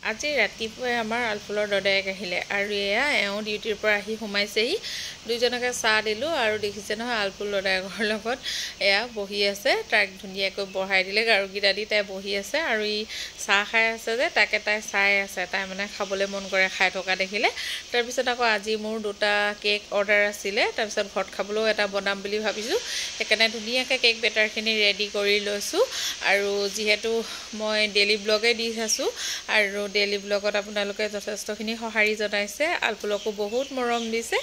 আজি ৰাতিপুৱাই আমাৰ আলফুলৰ দদায়েক আহিলে আৰু এয়া এওঁ ডিউটিৰ পৰা আহি সোমাইছেহি। দুইজনকে চাহ দিলোঁ আৰু দেখিছে নহয় আলফুল দদায়েকৰ লগত এয়া বহি আছে। তাক ধুনীয়াকৈ বহাই দিলে গাৰুকেইটা দি তাই বহি আছে আৰু ই চাহ খাই আছে যে তাকে তাই চাই আছে। তাই মানে খাবলৈ মন কৰে খাই থকা দেখিলে। তাৰপিছত আকৌ আজি মোৰ 2টা কেক অৰ্ডাৰ আছিলে। তাৰপিছত ঘৰত খাবলৈও এটা বনাম বুলি ভাবিছোঁ। সেইকাৰণে ধুনীয়াকৈ কেক বেটাৰখিনি ৰেডি কৰি লৈছোঁ। আৰু যিহেতু মই ডেইলি ব্লগে দি আছোঁ আৰু ডেইলি ব্লগত আপোনালোকে যথেষ্টখিনি সঁহাৰি জনাইছে। আলফুলকো বহুত মৰম দিছে।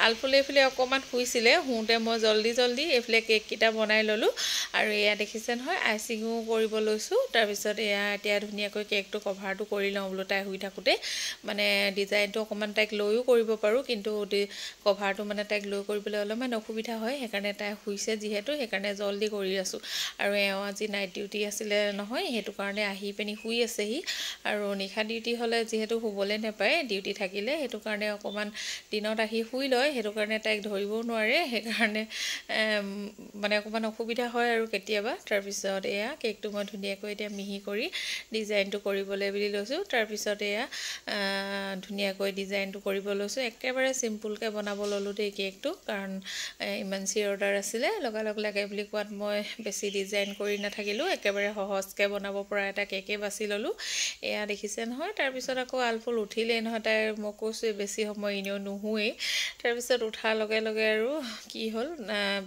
আলফুলে এইফালে অকণমান শুইছিলে, শুওঁতে মই জল্দি এইফালে কেককেইটা বনাই ল'লোঁ। আৰু এয়া দেখিছে নহয় আইচিঙো কৰিব লৈছোঁ। তাৰপিছত এয়া এতিয়া ধুনীয়াকৈ কেকটো কভাৰটো কৰি লওঁ বোলো তাই শুই থাকোঁতে। মানে ডিজাইনটো অকণমান তাইক লৈও কৰিব পাৰোঁ, কিন্তু কভাৰটো মানে তাইক লৈ কৰিবলৈ অলপমান অসুবিধা হয়। সেইকাৰণে তাই শুইছে যিহেতু সেইকাৰণে জল্দি কৰি আছোঁ। আৰু এওঁ আজি নাইট ডিউটি আছিলে নহয়, সেইটো কাৰণে আহি পিনি শুই আছেহি। আৰু নিশা ডিউটি হ'লে যিহেতু শুবলৈ নাপায়, ডিউটি থাকিলে সেইটো কাৰণে অকণমান দিনত আহি শুই লয়। সেইটো কাৰণে তাইক ধৰিবও নোৱাৰে, সেইকাৰণে মানে অকণমান অসুবিধা হয় আৰু কেতিয়াবা। তাৰপিছত এয়া কেকটো মই ধুনীয়াকৈ এতিয়া মিহি কৰি ডিজাইনটো কৰিবলৈ বুলি লৈছোঁ। তাৰপিছত এয়া ধুনীয়াকৈ ডিজাইনটো কৰিব লৈছোঁ। একেবাৰে চিম্পুলকৈ বনাব ল'লোঁ দেই কেকটো, কাৰণ ইমানচি অৰ্ডাৰ আছিলে। লগালগ লাগে বুলি কোৱাত মই বেছি ডিজাইন কৰি নাথাকিলোঁ, একেবাৰে সহজকৈ বনাব পৰা এটা কেকেই বাছি ল'লোঁ। এয়া দেখিছে নহয়। তাৰপিছত আকৌ আলফুল উঠিলেই নহয়, তাই মই কৈছোঁ বেছি সময় এনেও নুশুৱেই। তাৰপিছত উঠাৰ লগে লগে আৰু কি হ'ল,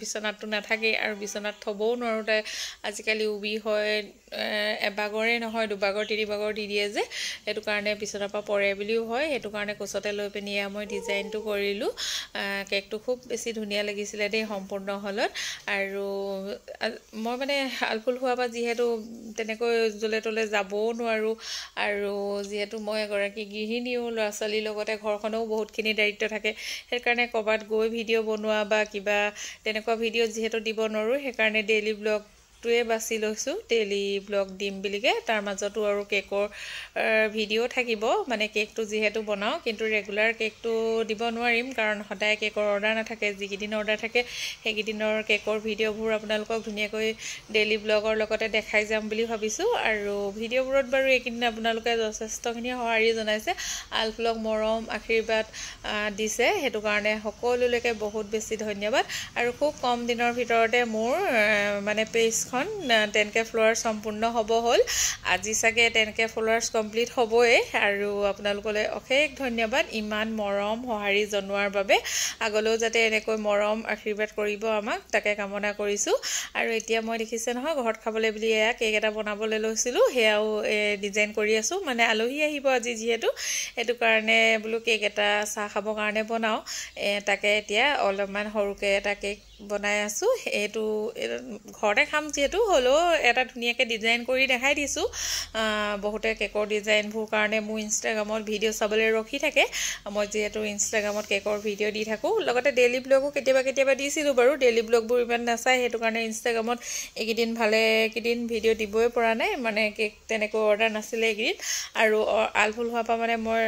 বিচনাতটো নাথাকেই আৰু বিচনাত থ'বও নোৱাৰোঁ। তাই আজিকালি উবি হয়, এবাগৰে নহয় 2বাগৰ 3বাগৰ দি দিয়ে যে, সেইটো কাৰণে বিচনাৰ পৰা পৰে বুলিও হয়। সেইটো কাৰণে কোচতে লৈ পিনি এয়া মই ডিজাইনটো কৰিলোঁ। কেকটো খুব বেছি ধুনীয়া লাগিছিলে দেই সম্পূৰ্ণ হ'লত। আৰু মই মানে আলফুল হোৱাৰ পৰা যিহেতু তেনেকৈ য'লে ত'লে যাবও নোৱাৰোঁ, আৰু যিহেতু মই এগৰাকী গৃহিণীও, ল'ৰা ছোৱালীৰ লগতে ঘৰখনেও বহুতখিনি দায়িত্ব থাকে। সেইকাৰণে ক'ৰবাত গৈ ভিডিঅ' বনোৱা বা কিবা তেনেকুৱা ভিডিঅ' যিহেতু দিব নোৱাৰোঁ, সেইকাৰণে ডেইলি ব্লগটোৱে বাছি লৈছোঁ। ডেইলি ব্লগ দিম বুলিকৈ, তাৰ মাজতো আৰু কেকৰ ভিডিঅ' থাকিব। মানে কেকটো যিহেতু বনাওঁ, কিন্তু ৰেগুলাৰ কেকটো দিব নোৱাৰিম, কাৰণ সদায় কেকৰ অৰ্ডাৰ নাথাকে। যিকেইদিন অৰ্ডাৰ থাকে সেইকেইদিনৰ কেকৰ ভিডিঅ'বোৰ আপোনালোকক ধুনীয়াকৈ ডেইলি ব্লগৰ লগতে দেখাই যাম বুলি ভাবিছোঁ। আৰু ভিডিঅ'বোৰত বাৰু এইকেইদিন আপোনালোকে যথেষ্টখিনি সঁহাৰি জনাইছে, আলফুলক মৰম আশীৰ্বাদ দিছে। সেইটো কাৰণে সকলোলৈকে বহুত বেছি ধন্যবাদ। আৰু খুব কম দিনৰ ভিতৰতে মোৰ মানে পেজখন 10K ফলোৱাৰ্ছ সম্পূৰ্ণ হ'ব হ'ল। আজি চাগে 10K ফলোৱাৰ্ছ কমপ্লিট হ'বই। আৰু আপোনালোকলৈ অশেষ ধন্যবাদ ইমান মৰম সঁহাৰি জনোৱাৰ বাবে। আগলৈও যাতে এনেকৈ মৰম আশীৰ্বাদ কৰিব আমাক, তাকে কামনা কৰিছোঁ। আৰু এতিয়া মই দেখিছে নহয় ঘৰত খাবলৈ বুলি এয়া কেক এটা বনাবলৈ লৈছিলোঁ। সেয়াও ডিজাইন কৰি আছোঁ, মানে আলহী আহিব আজি যিহেতু, সেইটো কাৰণে বোলো কেক এটা চাহ খাবৰ কাৰণে বনাওঁ। তাকে এতিয়া অলপমান সৰুকৈ এটা কেক বনাই আছোঁ। এইটো ঘৰতে খাম যিহেতু, হ'লেও এটা ধুনীয়াকৈ ডিজাইন কৰি দেখাই দিছোঁ। বহুতে কেকৰ ডিজাইনবোৰ কাৰণে মোৰ ইনষ্টাগ্ৰামত ভিডিঅ' চাবলৈ ৰখি থাকে। মই যিহেতু ইনষ্টাগ্ৰামত কেকৰ ভিডিঅ' দি থাকোঁ, লগতে ডেইলি ব্লগো কেতিয়াবা দিছিলোঁ বাৰু। ডেইলি ব্লগবোৰ ইমান নাচায়, সেইটো কাৰণে ইনষ্টাগ্ৰামত এইকেইদিন ভালেকেইদিন ভিডিঅ' দিবই পৰা নাই। মানে কেক তেনেকৈ অৰ্ডাৰ নাছিলে এইকেইদিন। আৰু আলফুল হোৱাৰ পৰা মানে মই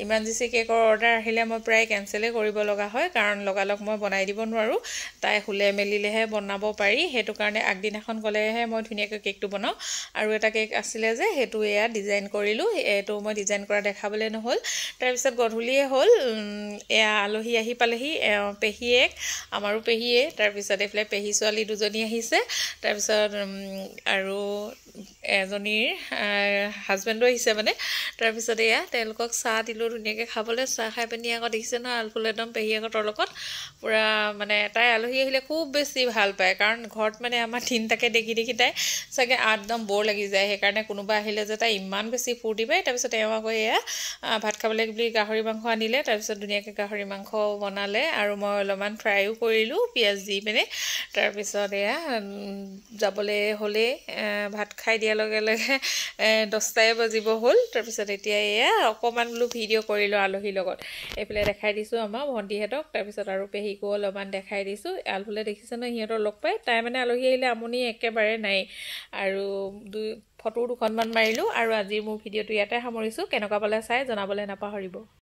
ইমানজিচি কেকৰ অৰ্ডাৰ আহিলে মই প্ৰায় কেঞ্চেলেই কৰিব লগা হয়, কাৰণ লগালগ মই বনাই দিব নোৱাৰোঁ। তাই শুলে মেলিলেহে বনাব পাৰি। সেইটো কাৰণে আগদিনাখন গ'লেহে মই ধুনীয়াকৈ কেকটো বনাওঁ। আৰু এটা কেক আছিলে যে, সেইটো এয়া ডিজাইন কৰিলোঁ। এইটো মই ডিজাইন কৰা দেখাবলৈ নহ'ল। তাৰপিছত গধূলিয়ে হ'ল, এয়া আলহী আহি পালেহি, পেহীয়েক, আমাৰো পেহীয়ে। তাৰপিছত এইফালে পেহী ছোৱালী 2জনী আহিছে। তাৰপিছত আৰু এজনীৰ হাজবেণ্ডো আহিছে মানে। তাৰপিছত এয়া তেওঁলোকক চাহ দিলোঁ ধুনীয়াকৈ খাবলৈ। চাহ খাই পিনি আকৌ দেখিছে নহয় আলফুল একদম পেহীয়েকহঁতৰ লগত পূৰা মানে তাই আলহী আহিলে খুব বেছি ভাল পায়, কাৰণ ঘৰত মানে আমাৰ 3টাকে দেখি তাই চাগে একদম বৰ লাগি যায়। সেইকাৰণে কোনোবা আহিলে যে তাই ইমান বেছি ফূৰ্তি পায়। তাৰপিছত তেওঁ আকৌ এয়া ভাত খাবলৈ বুলি গাহৰি মাংস আনিলে। তাৰপিছত ধুনীয়াকৈ গাহৰি মাংস বনালে আৰু মই অলপমান ফ্ৰাইও কৰিলোঁ পিঁয়াজ দি পিনে। তাৰপিছত এয়া যাবলৈ হ'লেই, ভাত খাই দিয়াৰ লগে লগে 10টাই বাজিব হ'ল। তাৰপিছত এতিয়া এয়া অকণমান বোলো ভিডিঅ' কৰিলোঁ আলহীৰ লগত। এইফালে দেখাই দিছোঁ আমাৰ ভণ্টিহঁতক, তাৰপিছত আৰু পেহীকো অলপমান দেখাই দিছোঁ। আলফুলে দেখিছে নহয় সিহঁতৰ লগ পাই, তাই মানে আলহী আহিলে আমনি একেবাৰে নাই। আৰু ফটো 2খনমান মাৰিলোঁ। আৰু আজিৰ মোৰ ভিডিঅ'টো ইয়াতে সামৰিছোঁ। কেনেকুৱা পালে চাই জনাবলৈ নাপাহৰিব।